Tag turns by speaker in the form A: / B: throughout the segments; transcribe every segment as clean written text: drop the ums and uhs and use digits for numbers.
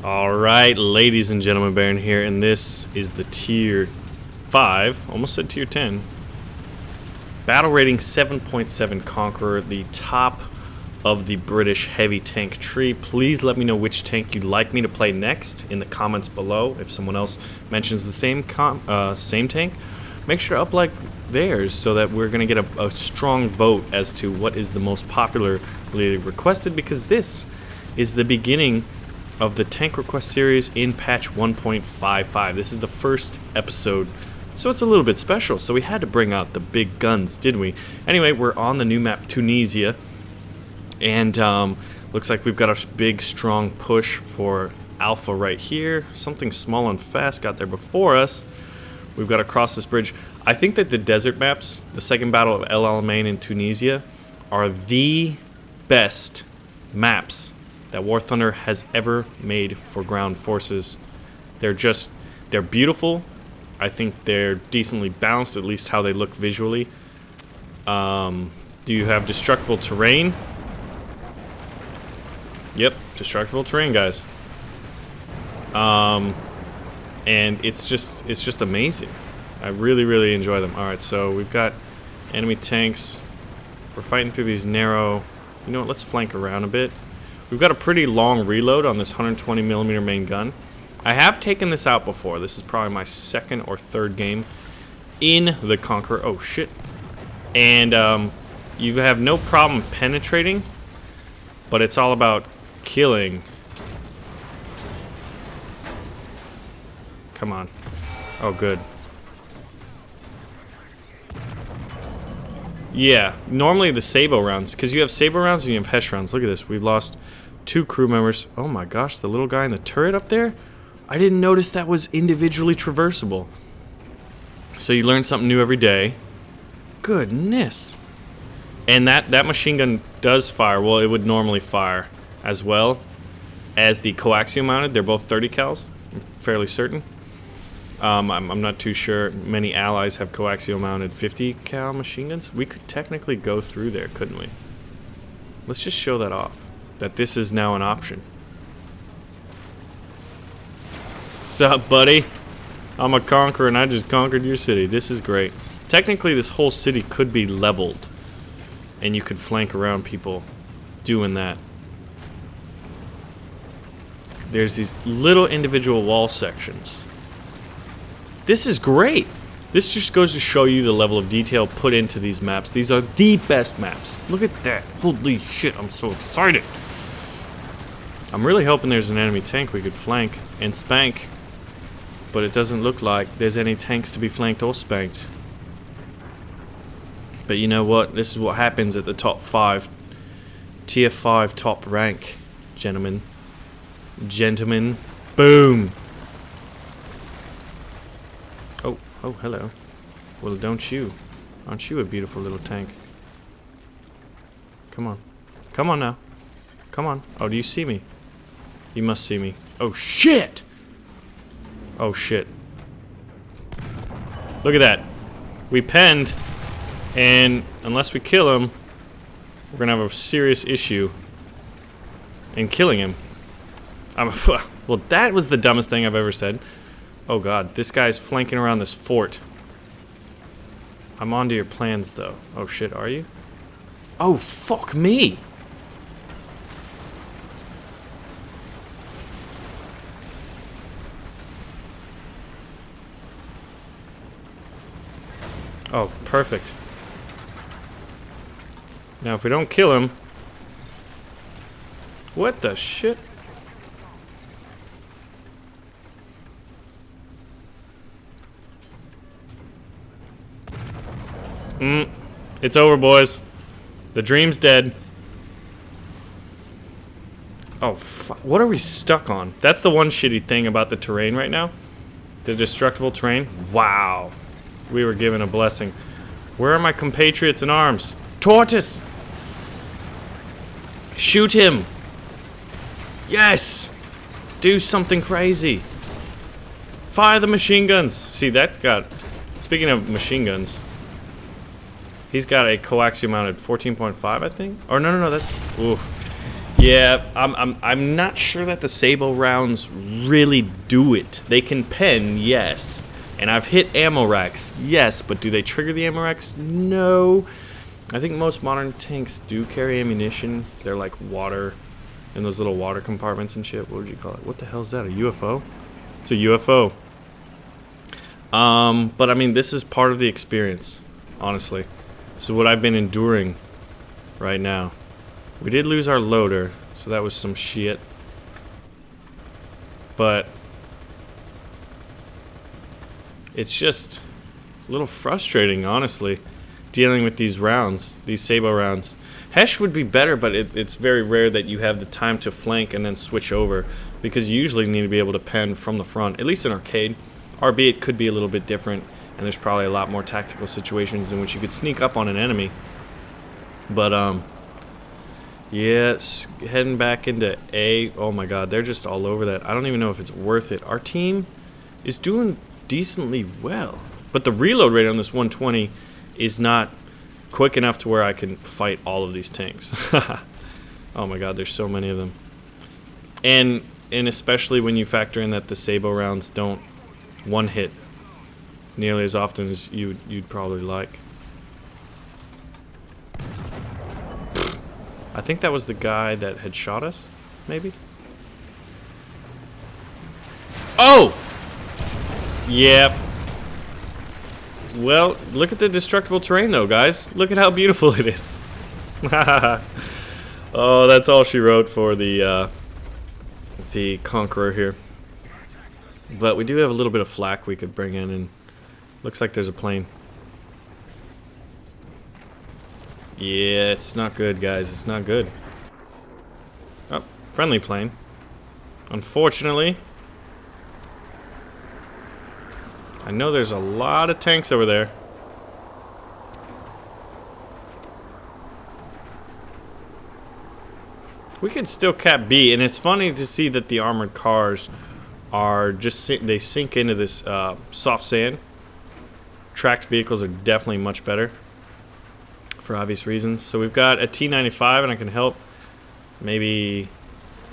A: Alright, ladies and gentlemen, Baron here, and this is the Tier 5, almost said Tier 10. Battle rating 7.7 Conqueror, the top of the British heavy tank tree. Please let me know which tank you'd like me to play next in the comments below. If someone else mentions the same tank, make sure to like theirs so that we're going to get a strong vote as to what is the most popularly requested, because this is the beginning of the tank request series in patch 1.55. This is the first episode, so it's a little bit special, so we had to bring out the big guns, didn't we? Anyway, we're on the new map Tunisia, and looks like we've got a big strong push for Alpha right here. Something small and fast got there before us. We've got to cross this bridge. I think that the desert maps, the second battle of Alamein in Tunisia, are the best maps that War Thunder has ever made for ground forces. They're beautiful. I think they're decently balanced, at least how they look visually. Do you have destructible terrain? Yep, destructible terrain, guys. And it's just amazing. I really enjoy them. Alright, so we've got enemy tanks. We're fighting through these narrow... You know what, let's flank around a bit. We've got a pretty long reload on this 120mm main gun. I have taken this out before. This is probably my second or third game in the Conqueror. Oh, shit. And you have no problem penetrating, but it's all about killing. Come on. Oh, good. Yeah, normally the Sabo rounds, because you have Sabo rounds and you have Hesh rounds. Look at this. We've lost 2 crew members. Oh my gosh, the little guy in the turret up there? I didn't notice that was individually traversable. So you learn something new every day. Goodness. And that machine gun does fire. Well, it would normally fire as well as the coaxial mounted. They're both 30 cals, I'm fairly certain. I'm not too sure. Many allies have coaxial mounted 50 cal machine guns. We could technically go through there, couldn't we? Let's just show that off, that this is now an option. Sup, buddy? I'm a conqueror and I just conquered your city. This is great. Technically, this whole city could be leveled and you could flank around people doing that. There's these little individual wall sections. This is great. This just goes to show you the level of detail put into these maps. These are the best maps. Look at that. Holy shit, I'm so excited. I'm really hoping there's an enemy tank we could flank and spank, but it doesn't look like there's any tanks to be flanked or spanked. But you know what? This is what happens at the top 5. Tier 5 top rank, gentlemen. Gentlemen. Boom. Oh, hello. Well, don't you? Aren't you a beautiful little tank? Come on. Come on now. Come on. Oh, do you see me? You must see me. Oh, shit! Oh, shit. Look at that. We penned, and unless we kill him, we're gonna have a serious issue in killing him. Well, that was the dumbest thing I've ever said. Oh god, this guy's flanking around this fort. I'm onto your plans though. Oh shit, are you? Oh fuck me! Oh, perfect. Now if we don't kill him... What the shit? It's over, boys. The dream's dead. Oh, fuck. What are we stuck on? That's the one shitty thing about the terrain right now. The destructible terrain. Wow. We were given a blessing. Where are my compatriots in arms? Tortoise! Shoot him! Yes! Do something crazy. Fire the machine guns. See, that's got... Speaking of machine guns... He's got a coaxial mounted 14.5, I think. Or no, that's... Oof. Yeah, I'm not sure that the Sabo rounds really do it. They can pen, yes. And I've hit ammo racks, yes, but do they trigger the ammo racks? No. I think most modern tanks do carry ammunition. They're like water, in those little water compartments and shit. What would you call it? What the hell is that, a UFO? It's a UFO. But I mean, this is part of the experience, honestly. So what I've been enduring right now. We did lose our loader, so that was some shit. But it's just a little frustrating, honestly, dealing with these rounds, these Sabo rounds. Hesh would be better, but it's very rare that you have the time to flank and then switch over, because you usually need to be able to pen from the front, at least in arcade. RB, it could be a little bit different, and there's probably a lot more tactical situations in which you could sneak up on an enemy. But, yeah, it's heading back into A. Oh my god, they're just all over that. I don't even know if it's worth it. Our team is doing decently well, but the reload rate on this 120 is not quick enough to where I can fight all of these tanks. Oh my god, there's so many of them. And especially when you factor in that the Sabo rounds don't one hit nearly as often as you'd probably like. I think that was the guy that had shot us, maybe? Oh! Yep. Well, look at the destructible terrain though, guys. Look at how beautiful it is. Oh, that's all she wrote for the Conqueror here. But we do have a little bit of flak we could bring in, and looks like there's a plane. Yeah, it's not good, guys. It's not good. Oh, friendly plane. Unfortunately. I know there's a lot of tanks over there. We could still cap B, and it's funny to see that the armored cars are just they sink into this soft sand. Tracked vehicles are definitely much better for obvious reasons. So we've got a T-95, and I can help. Maybe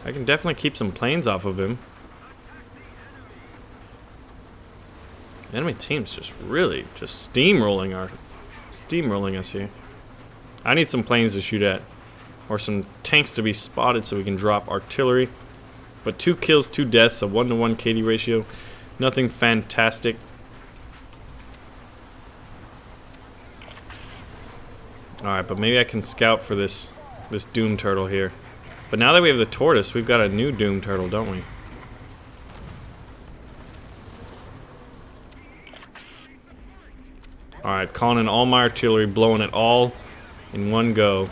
A: I can definitely keep some planes off of him. The enemy team's just really just steamrolling us here. I need some planes to shoot at, or some tanks to be spotted so we can drop artillery. But 2 kills, 2 deaths, a 1-to-1 KD ratio. Nothing fantastic. Alright, but maybe I can scout for this Doom Turtle here. But now that we have the Tortoise, we've got a new Doom Turtle, don't we? Alright, calling in all my artillery, blowing it all in one go.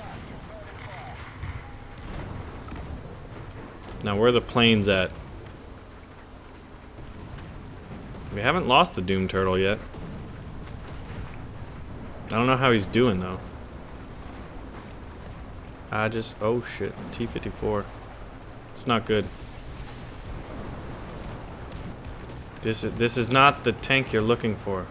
A: Now, where are the planes at? We haven't lost the Doom Turtle yet. I don't know how he's doing, though. Oh shit, T-54. It's not good. This is not the tank you're looking for.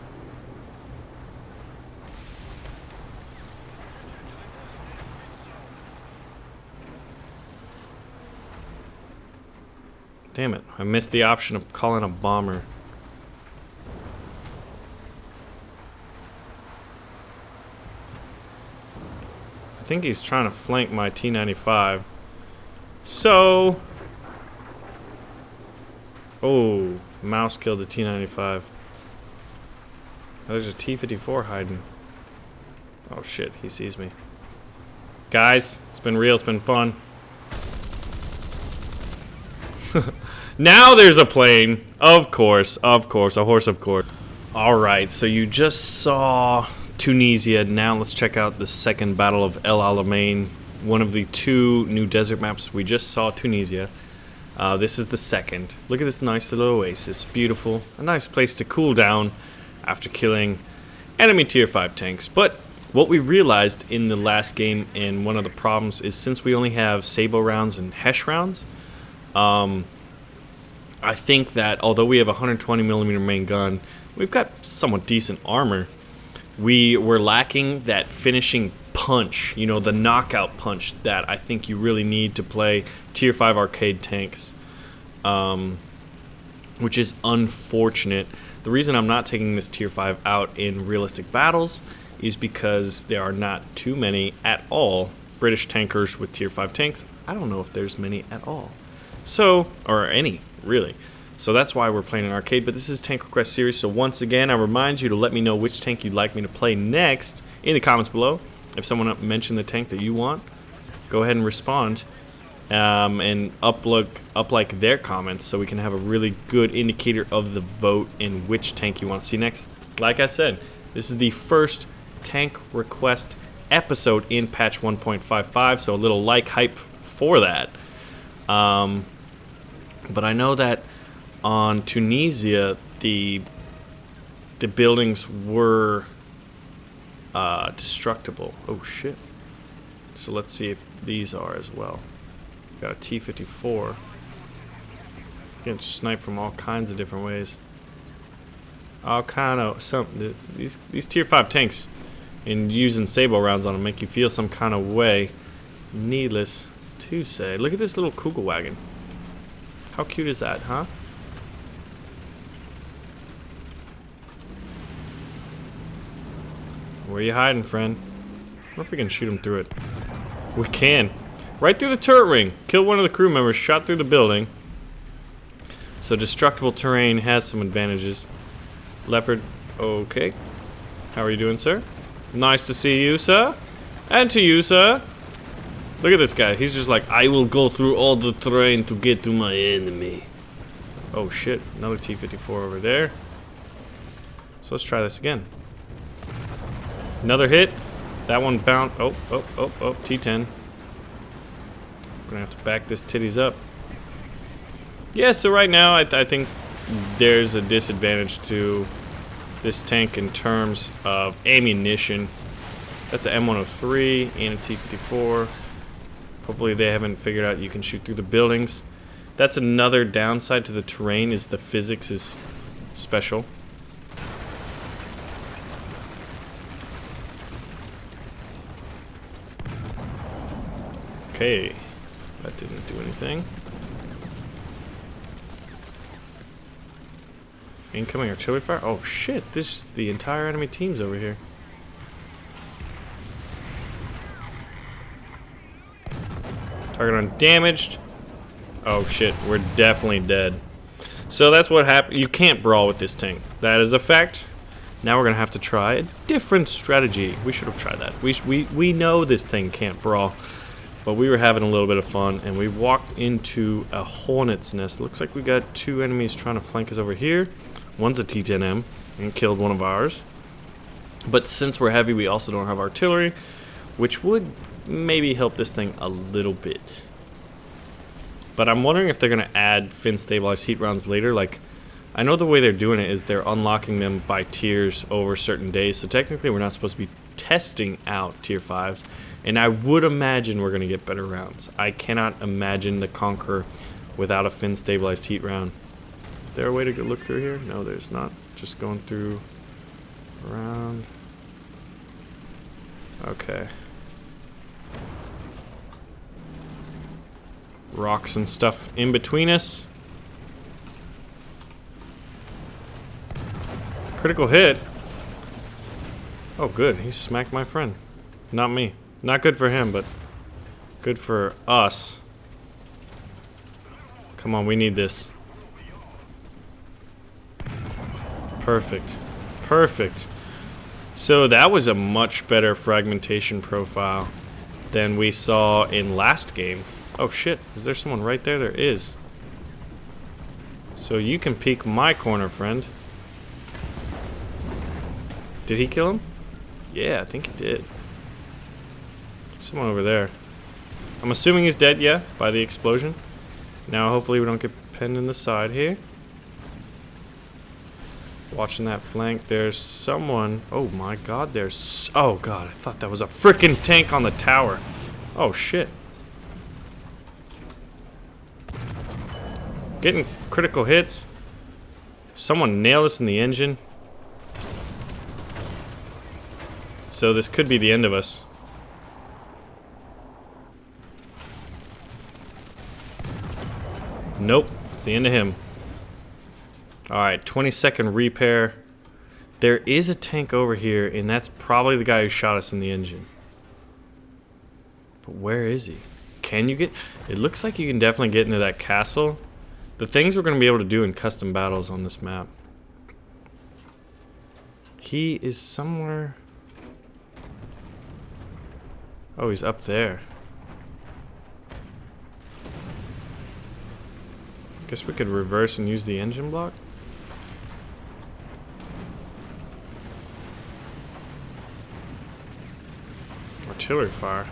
A: Damn it, I missed the option of calling a bomber. I think he's trying to flank my T-95. So... Oh, mouse killed the T-95. There's a T-54 hiding. Oh shit, he sees me. Guys, it's been real, it's been fun. Now there's a plane. Of course, a horse of course. Alright, so you just saw Tunisia. Now let's check out the second battle of El Alamein. One of the 2 new desert maps. We just saw Tunisia. This is the second. Look at this nice little oasis. Beautiful. A nice place to cool down after killing enemy tier 5 tanks. But what we realized in the last game, and one of the problems, is since we only have Sabo rounds and Hesh rounds, I think that although we have a 120mm main gun, we've got somewhat decent armor. We were lacking that finishing punch punch, you know, the knockout punch that I think you really need to play tier 5 arcade tanks, which is unfortunate. The reason I'm not taking this tier 5 out in realistic battles is because there are not too many at all British tankers with tier 5 tanks. I don't know if there's many at all. So, or any, really. So that's why we're playing an arcade, but this is Tank Request series. So once again, I remind you to let me know which tank you'd like me to play next in the comments below. If someone mentioned the tank that you want, go ahead and respond and up like their comments so we can have a really good indicator of the vote in which tank you want to see next. Like I said, this is the first Tank Request episode in patch 1.55, so a little like hype for that. But I know that on Tunisia, the buildings were destructible. Oh shit. So let's see if these are as well. Got a T-54. Getting sniped from all kinds of different ways. All kind of these tier 5 tanks and using sable rounds on them make you feel some kind of way. Needless to say. Look at this little Kugelwagen. How cute is that, huh? Where you hiding, friend? I wonder if we can shoot him through it. We can. Right through the turret ring. Kill one of the crew members, shot through the building. So destructible terrain has some advantages. Leopard, okay. How are you doing, sir? Nice to see you, sir. And to you, sir. Look at this guy. He's just like, I will go through all the terrain to get to my enemy. Oh shit, another T-54 over there. So let's try this again. Another hit. That one bounced. Oh, T-10. We're gonna have to back this titties up. Yeah, so right now I think there's a disadvantage to this tank in terms of ammunition. That's an M103 and a T-54. Hopefully they haven't figured out you can shoot through the buildings. That's another downside to the terrain, is the physics is special. Okay, that didn't do anything. Incoming artillery fire? Oh shit, this the entire enemy team's over here. Target undamaged. Oh shit, we're definitely dead. So that's what happened. You can't brawl with this tank. That is a fact. Now we're gonna have to try a different strategy. We should have tried that. We know this thing can't brawl, but we were having a little bit of fun, and we walked into a hornet's nest. Looks like we got two enemies trying to flank us over here. One's a T-10M and killed one of ours. But since we're heavy, we also don't have artillery, which would maybe help this thing a little bit. But I'm wondering if they're gonna add fin stabilized heat rounds later. Like, I know the way they're doing it is they're unlocking them by tiers over certain days. So technically we're not supposed to be testing out tier 5s. And I would imagine we're gonna get better rounds. I cannot imagine the Conqueror without a fin stabilized heat round. Is there a way to go look through here? No, there's not. Just going through around. Okay. Rocks and stuff in between us. Critical hit. Oh good, he smacked my friend. Not me. Not good for him, but good for us. Come on, we need this. Perfect. Perfect. So that was a much better fragmentation profile than we saw in last game. Oh shit, is there someone right there? There is. So you can peek my corner, friend. Did he kill him? Yeah, I think he did. Someone over there. I'm assuming he's dead, yeah, by the explosion. Now hopefully we don't get pinned in the side here. Watching that flank, there's someone. Oh my god, there's... Oh god, I thought that was a freaking tank on the tower. Oh shit. Getting critical hits. Someone nailed us in the engine. So this could be the end of us. Nope, it's the end of him. Alright, 20-second repair. There is a tank over here, and that's probably the guy who shot us in the engine. But where is he? Can you get... It looks like you can definitely get into that castle. The things we're going to be able to do in custom battles on this map. He is somewhere... Oh, he's up there. Guess we could reverse and use the engine block. Artillery fire.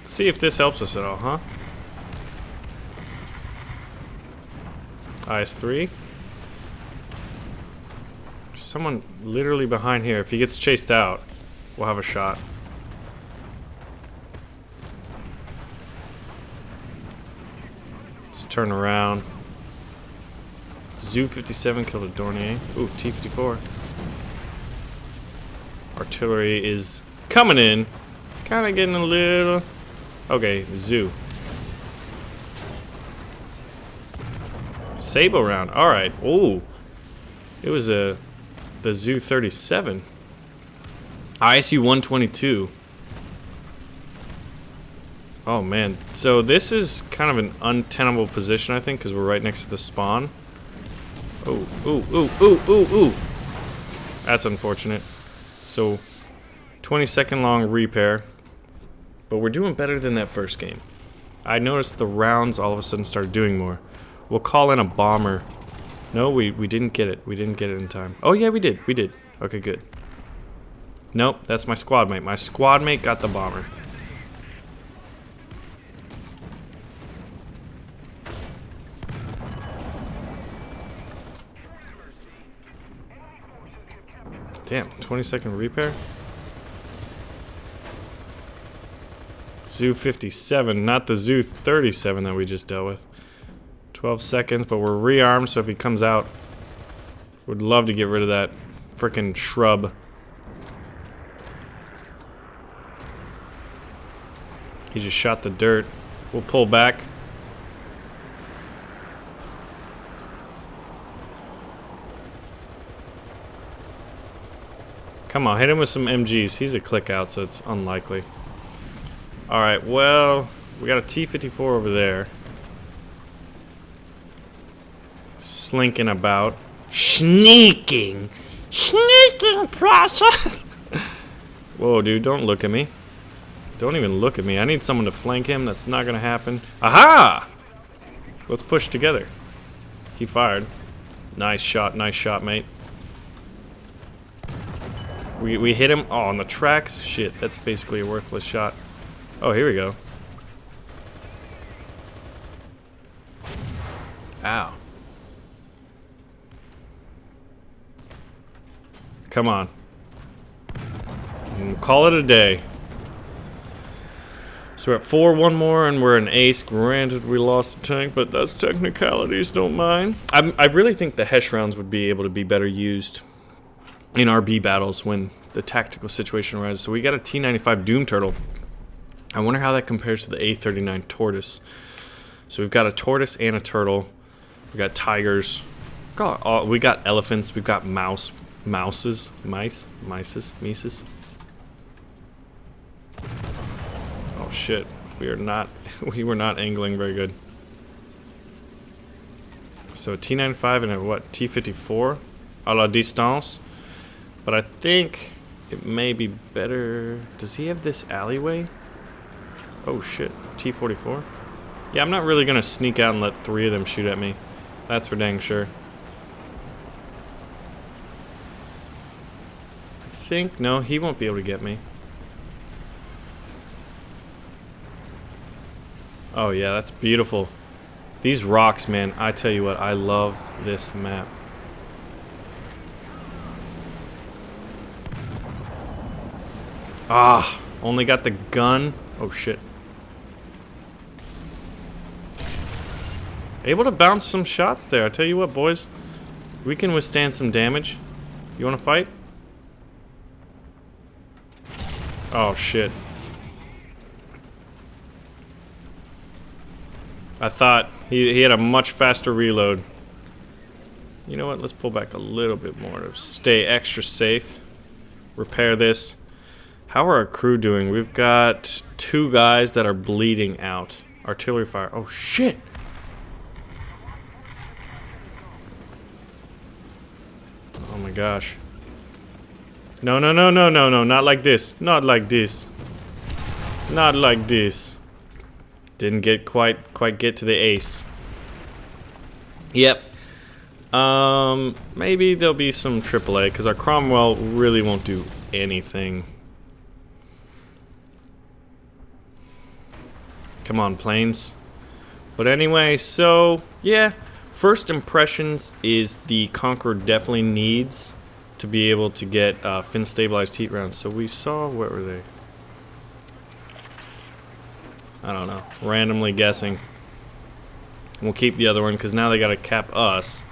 A: Let's see if this helps us at all, huh? IS-3. Someone literally behind here. If he gets chased out, we'll have a shot. Let's turn around. Zoo 57 killed a Dornier. Ooh, T-54. Artillery is coming in. Kind of getting a little... Okay, Zoo. Sable round. Alright. Ooh. It was the Zoo 37. ISU 122. Oh man. So this is kind of an untenable position, I think, because we're right next to the spawn. Oh, ooh, ooh, ooh, ooh, ooh. That's unfortunate. So, 20-second long repair. But we're doing better than that first game. I noticed the rounds all of a sudden started doing more. We'll call in a bomber. No, we didn't get it. We didn't get it in time. Oh yeah, we did. We did. Okay, good. Nope, that's my squad mate. My squad mate got the bomber. Damn, 20-second repair? Zoo 57, not the Zoo 37 that we just dealt with. 12 seconds, but we're rearmed, so if he comes out, would love to get rid of that frickin' shrub. He just shot the dirt. We'll pull back. Come on, hit him with some MGs. He's a click out, so it's unlikely. Alright, well, we got a T-54 over there. Slinking about. Sneaking! Sneaking process! Whoa, dude, don't look at me. Don't even look at me. I need someone to flank him. That's not gonna happen. Aha! Let's push together. He fired. Nice shot, mate. We hit him. Oh, on the tracks? Shit, that's basically a worthless shot. Oh, here we go. Ow. Come on. We'll call it a day. So we're at 4, one more, and we're an ace. Granted, we lost the tank, but that's technicalities, don't mind. I really think the Hesh rounds would be able to be better used in RB battles when the tactical situation arises. So we got a T-95 Doom Turtle. I wonder how that compares to the A-39 Tortoise. So we've got a tortoise and a turtle. We got tigers. We got elephants. We've got mices. Oh shit! We were not angling very good. So a T-95 and a what? T-54 a la distance. But I think it may be better. Does he have this alleyway? Oh shit, T-44? Yeah, I'm not really gonna sneak out and let 3 of them shoot at me. That's for dang sure. I think, no, he won't be able to get me. Oh yeah, that's beautiful. These rocks, man, I tell you what, I love this map. Ah, only got the gun. Oh shit. Able to bounce some shots there. I tell you what, boys. We can withstand some damage. You wanna fight? Oh shit. I thought he had a much faster reload. You know what? Let's pull back a little bit more to stay extra safe. Repair this. How are our crew doing? We've got 2 guys that are bleeding out. Artillery fire. Oh, shit! Oh my gosh. No, no, no, no, no, no. Not like this. Not like this. Not like this. Didn't get quite get to the ace. Yep. Maybe there'll be some AAA, because our Cromwell really won't do anything. Come on, planes. But anyway, so, yeah. First impressions is the Conqueror definitely needs to be able to get fin-stabilized heat rounds. So we saw, what were they? I don't know. Randomly guessing. We'll keep the other one, because now they got to cap us.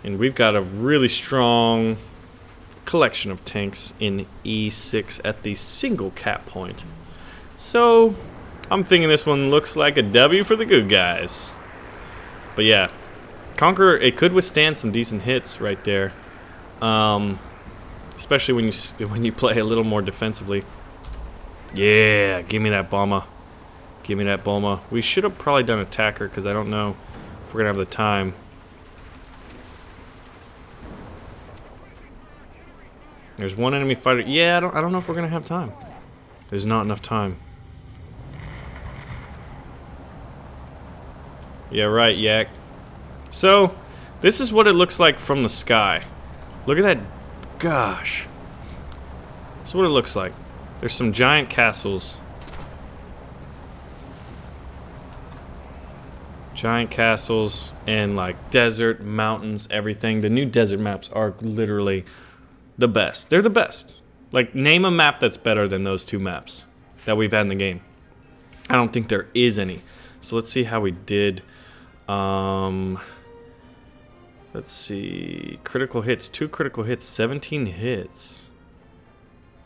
A: And we've got a really strong collection of tanks in E6 at the single cap point. So, I'm thinking this one looks like a W for the good guys. But yeah, Conqueror, it could withstand some decent hits right there. Especially when you play a little more defensively. Yeah, give me that bomber. Give me that bomber. We should have probably done attacker, because I don't know if we're going to have the time. There's one enemy fighter. Yeah, I don't know if we're gonna have time. There's not enough time. Yeah, right, Yak. So, this is what it looks like from the sky. Look at that. Gosh. This is what it looks like. There's some giant castles. Giant castles and like desert, mountains, everything. The new desert maps are literally the best. They're the best. Like, name a map that's better than those 2 maps that we've had in the game. I don't think there is any. So let's see how we did. Let's see. Critical hits. 2 critical hits. 17 hits.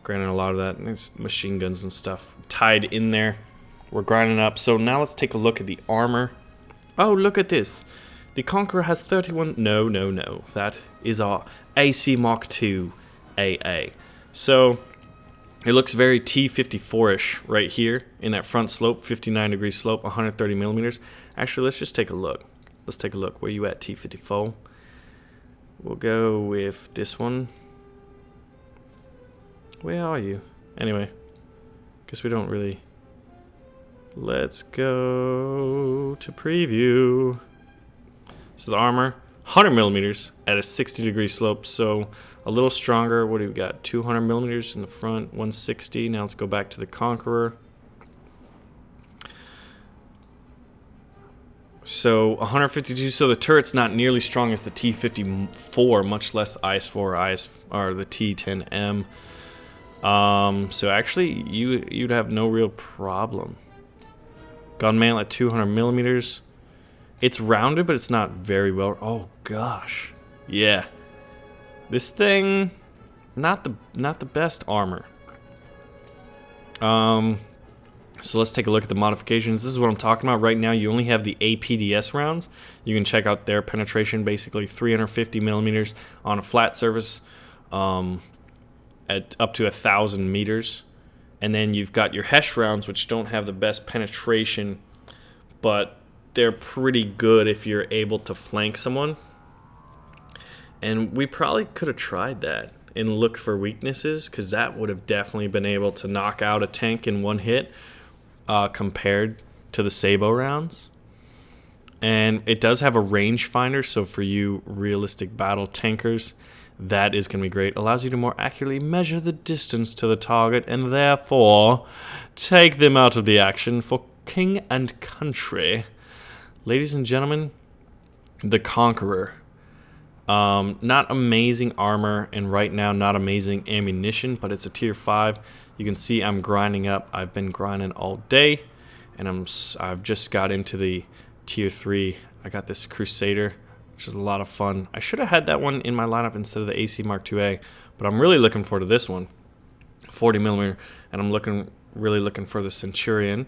A: Granted, a lot of that. There's machine guns and stuff tied in there. We're grinding up. So now let's take a look at the armor. Oh, look at this. The Conqueror has 31... No, no, no. That is our AC Mark II AA. So, it looks very T-54-ish right here in that front slope, 59-degree slope, 130 millimeters. Actually, let's just take a look. Let's take a look. Where you at, T-54? We'll go with this one. Where are you? Anyway, guess we don't really... Let's go to preview. So the armor, 100 millimeters at a 60-degree slope, so a little stronger. What do we got? 200 millimeters in the front, 160. Now let's go back to the Conqueror. So 152. So the turret's not nearly strong as the T-54, much less IS-4 or the T-10M. So actually, you'd have no real problem. Gun mail at 200 millimeters. It's rounded, but it's not very well. Oh gosh, yeah. This thing, not the best armor. So let's take a look at the modifications. This is what I'm talking about right now. You only have the APDS rounds. You can check out their penetration, basically 350 millimeters on a flat surface, at up to 1,000 meters. And then you've got your Hesh rounds, which don't have the best penetration, but they're pretty good if you're able to flank someone. And we probably could have tried that and looked for weaknesses, because that would have definitely been able to knock out a tank in one hit, compared to the Sabo rounds. And it does have a rangefinder, so for you realistic battle tankers, that is going to be great. Allows you to more accurately measure the distance to the target and therefore take them out of the action for king and country. Ladies and gentlemen, the Conqueror. Not amazing armor, and right now not amazing ammunition, but it's a tier 5. You can see I'm grinding up. I've been grinding all day, and I've just got into the tier 3. I got this Crusader, which is a lot of fun. I should have had that one in my lineup instead of the AC Mark IIA, but I'm really looking forward to this one, 40 millimeter, and I'm really looking for the Centurion.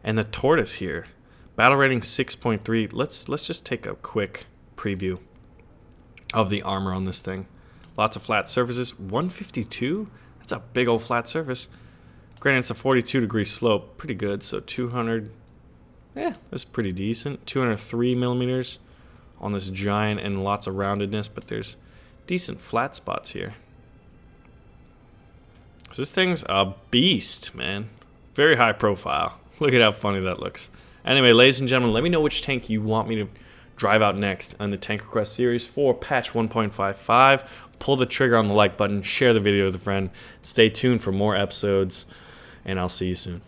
A: And the tortoise here, battle rating 6.3. Let's just take a quick preview of the armor on this thing. Lots of flat surfaces. 152? That's a big old flat surface. Granted, it's a 42-degree slope. Pretty good. So 200, that's pretty decent. 203 millimeters on this giant, and lots of roundedness, but there's decent flat spots here. So this thing's a beast, man. Very high profile. Look at how funny that looks. Anyway, ladies and gentlemen, let me know which tank you want me to drive out next on the Tank Request Series for patch 1.55. Pull the trigger on the like button, share the video with a friend. Stay tuned for more episodes, and I'll see you soon.